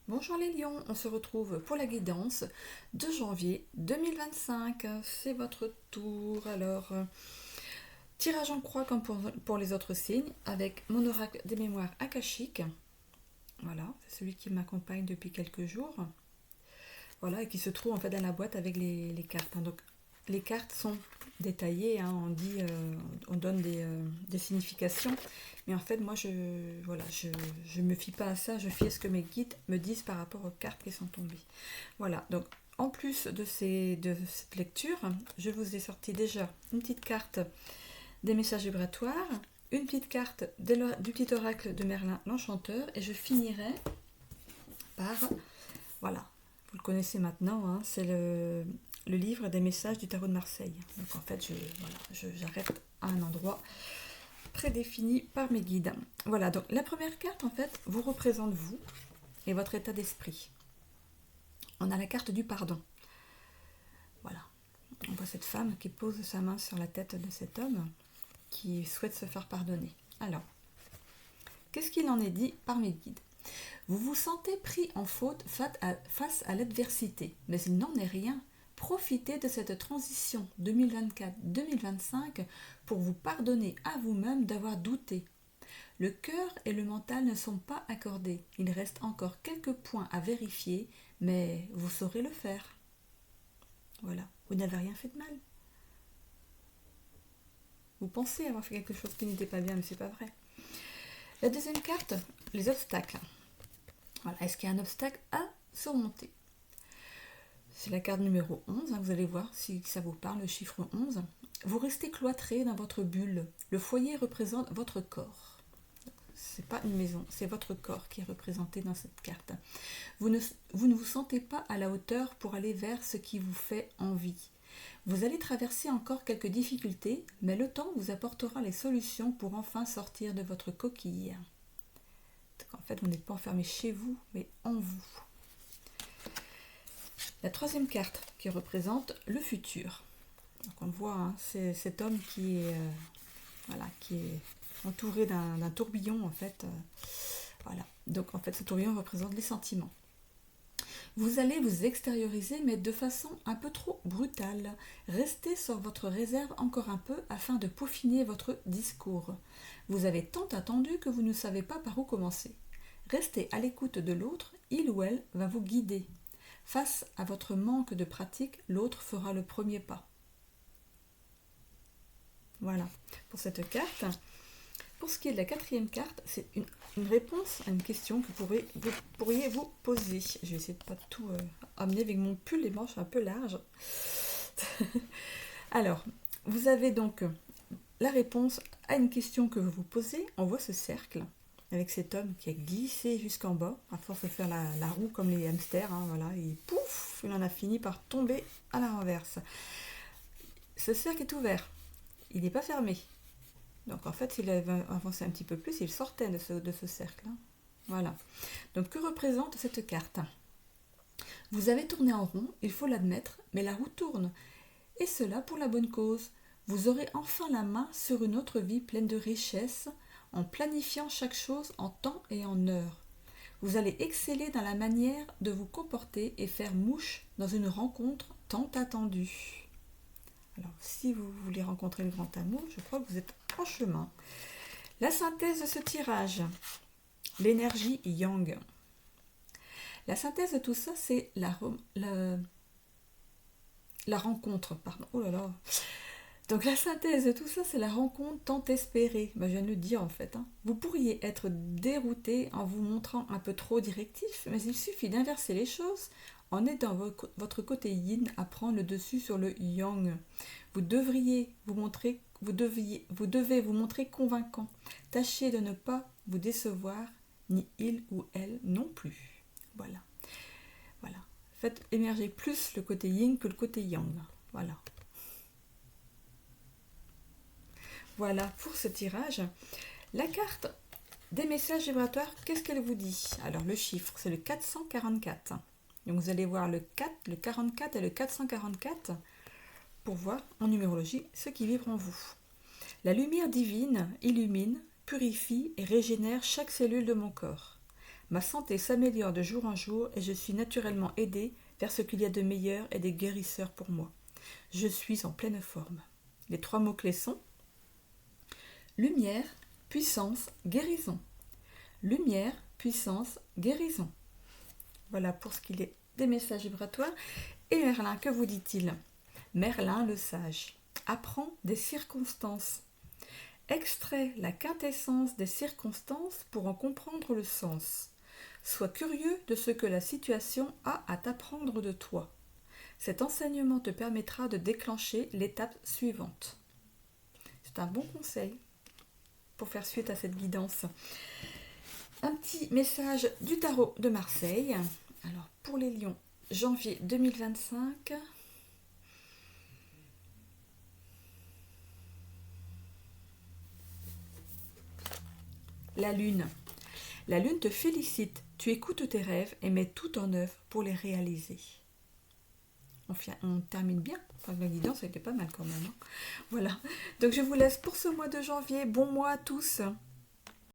Bonjour les lions, on se retrouve pour la guidance de janvier 2025. C'est votre tour. Alors, tirage en croix comme pour les autres signes avec mon oracle des mémoires akashiques. Voilà, c'est celui qui m'accompagne depuis quelques jours. Voilà, et qui se trouve en fait dans la boîte avec les cartes. Donc, les cartes sont détaillées, hein, on donne des significations. Mais en fait, moi, je me fie pas à ça, je fie à ce que mes guides me disent par rapport aux cartes qui sont tombées. Voilà, donc en plus de cette lecture, je vous ai sorti déjà une petite carte des messages vibratoires, une petite carte du petit oracle de Merlin l'Enchanteur, et je finirai par, voilà, vous le connaissez maintenant, hein, c'est le livre des messages du tarot de Marseille. Donc en fait, j'arrête à un endroit prédéfini par mes guides. Voilà, donc la première carte, en fait, vous représente vous et votre état d'esprit. On a la carte du pardon. Voilà, on voit cette femme qui pose sa main sur la tête de cet homme qui souhaite se faire pardonner. Alors, qu'est-ce qu'il en est dit par mes guides? Vous vous sentez pris en faute face à l'adversité, mais il n'en est rien. Profitez de cette transition 2024-2025 pour vous pardonner à vous-même d'avoir douté. Le cœur et le mental ne sont pas accordés. Il reste encore quelques points à vérifier, mais vous saurez le faire. Voilà, vous n'avez rien fait de mal. Vous pensez avoir fait quelque chose qui n'était pas bien, mais c'est pas vrai. La deuxième carte, les obstacles. Voilà, est-ce qu'il y a un obstacle à surmonter? C'est la carte numéro 11, hein, vous allez voir si ça vous parle, le chiffre 11. Vous restez cloîtré dans votre bulle. Le foyer représente votre corps. C'est pas une maison, c'est votre corps qui est représenté dans cette carte. Vous ne vous sentez pas à la hauteur pour aller vers ce qui vous fait envie. Vous allez traverser encore quelques difficultés, mais le temps vous apportera les solutions pour enfin sortir de votre coquille. En fait, vous n'êtes pas enfermé chez vous, mais en vous. La troisième carte qui représente le futur. Donc on le voit, hein, c'est cet homme qui est entouré d'un tourbillon en fait. Voilà. Donc en fait, ce tourbillon représente les sentiments. Vous allez vous extérioriser, mais de façon un peu trop brutale. Restez sur votre réserve encore un peu afin de peaufiner votre discours. Vous avez tant attendu que vous ne savez pas par où commencer. Restez à l'écoute de l'autre, il ou elle va vous guider. Face à votre manque de pratique, l'autre fera le premier pas. Voilà pour cette carte. Pour ce qui est de la quatrième carte, c'est une réponse à une question que vous pourriez vous poser. Je vais essayer de ne pas tout amener avec mon pull, les manches un peu larges. Alors, vous avez donc la réponse à une question que vous vous posez. On voit ce cercle avec cet homme qui a glissé jusqu'en bas, à force de faire la roue comme les hamsters, hein, voilà, et pouf, il en a fini par tomber à la renverse. Ce cercle est ouvert, il n'est pas fermé. Donc en fait, s'il avait avancé un petit peu plus, il sortait de ce cercle. Hein. Voilà. Donc que représente cette carte? Vous avez tourné en rond, il faut l'admettre, mais la roue tourne. Et cela pour la bonne cause. Vous aurez enfin la main sur une autre vie pleine de richesses, en planifiant chaque chose en temps et en heure. Vous allez exceller dans la manière de vous comporter et faire mouche dans une rencontre tant attendue. Alors, si vous voulez rencontrer le grand amour, je crois que vous êtes en chemin. La synthèse de ce tirage, l'énergie yang. La synthèse de tout ça, c'est la rencontre. Pardon. Oh là là. Donc la synthèse de tout ça, c'est la rencontre tant espérée. Je viens de le dire en fait. Hein. Vous pourriez être dérouté en vous montrant un peu trop directif, mais il suffit d'inverser les choses en aidant votre côté yin à prendre le dessus sur le yang. Vous devez vous montrer convaincant. Tâchez de ne pas vous décevoir, ni il ou elle non plus. Voilà. Voilà. Faites émerger plus le côté yin que le côté yang. Voilà. Voilà pour ce tirage. La carte des messages vibratoires, qu'est-ce qu'elle vous dit? Alors le chiffre, c'est le 444. Donc vous allez voir le 4, le 44 et le 444 pour voir en numérologie ce qui vibre en vous. La lumière divine illumine, purifie et régénère chaque cellule de mon corps. Ma santé s'améliore de jour en jour et je suis naturellement aidée vers ce qu'il y a de meilleur et des guérisseurs pour moi. Je suis en pleine forme. Les 3 mots-clés sont lumière, puissance, guérison. Lumière, puissance, guérison. Voilà pour ce qu'il est des messages vibratoires. Et Merlin, que vous dit-il? Merlin le sage apprend des circonstances. Extrait la quintessence des circonstances pour en comprendre le sens. Sois curieux de ce que la situation a à t'apprendre de toi. Cet enseignement te permettra de déclencher l'étape suivante. C'est un bon conseil pour faire suite à cette guidance. Un petit message du tarot de Marseille. Alors pour les lions, janvier 2025. La lune. La lune te félicite. Tu écoutes tes rêves et mets tout en œuvre pour les réaliser. On termine bien. Enfin, la guidance était pas mal quand même. Hein. Voilà. Donc je vous laisse pour ce mois de janvier. Bon mois à tous.